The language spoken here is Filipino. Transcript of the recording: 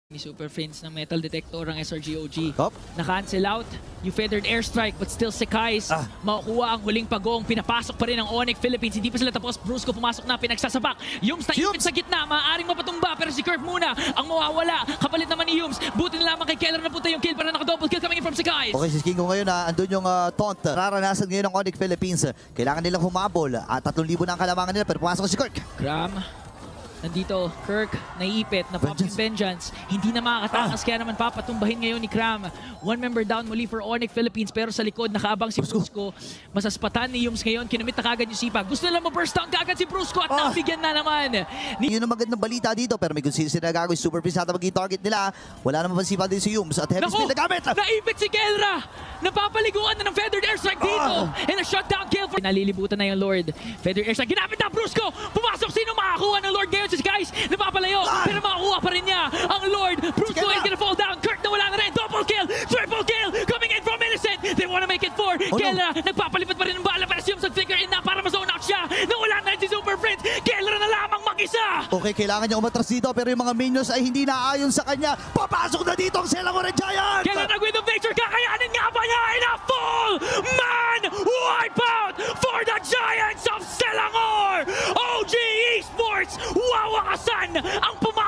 Ni Super Friends ng metal detector ang SRGOG. Top. Na-cancel out yung feathered airstrike but still Sekais makukuha ang huling pagong. Pinapasok pa rin ang Onyx Philippines. Hindi pa sila tapos. Brusco pumasok na, pinagsasabak. Yums na ipit sa gitna. Maaaring mapatumba pero si Curve muna ang mawawala. Kapalit naman ni Yums. Buti na lamang kay Keller na punta yung kill para naka-double kill coming in from Sekais. Okay, si Kingo ngayon andun yung taunt. Nararanasan ngayon ng Onyx Philippines. Kailangan nilang humabol. At 3,000 na ang kalamangan nila pero pumasok si Kirk. Gram. Nandito, Kirk, naiipit, na-pop yung Vengeance. Hindi na makakatakas, kaya naman papatumbahin ngayon ni Cram. One member down muli for Onyx Philippines, pero sa likod nakaabang si Brusco. Masaspatan ni Yums ngayon, kinamit na kagad yung sipag. Gusto nila mag-burst down kagad si Brusco at nabigyan na naman. Yun ang magandang balita dito, pero may kung sino sila gagawin. Super Prince at magiging target nila. Wala naman pansipa din si Yums at heavy speed na gamit. Naipit si Kelra! Napapaliguan na ng feathered airstrike dito! And a shutdown kill for... Nalilibutan na yung Lord. Feathered airstrike, ginamit na Brusco! Pumasok, sino makakuha ng Lord ngayon? Si guys, napapalayo, pero makakuha pa rin niya ang Lord. Brusco is gonna fall down. Kirk na wala na rin. Double kill! Triple kill! Coming in from Innocent! They wanna make it 4. Kelra, nagpapalipad pa rin ng bala para si Yums nag-flicker in na para ma-zone out siya. Nawala na rin si Super Friends. Kelra na lamang mag-isa! Okay, kailangan niya umatras dito pero yung mga minions ay hindi naayon sa kanya. Papasok na dito ang Selangor Giant! Kelra nag-Wind of Nature, kakayanin nga ba niya? In a full man wipeout for the Giants of Selangor! OG Esports, wawakasan ang pumasok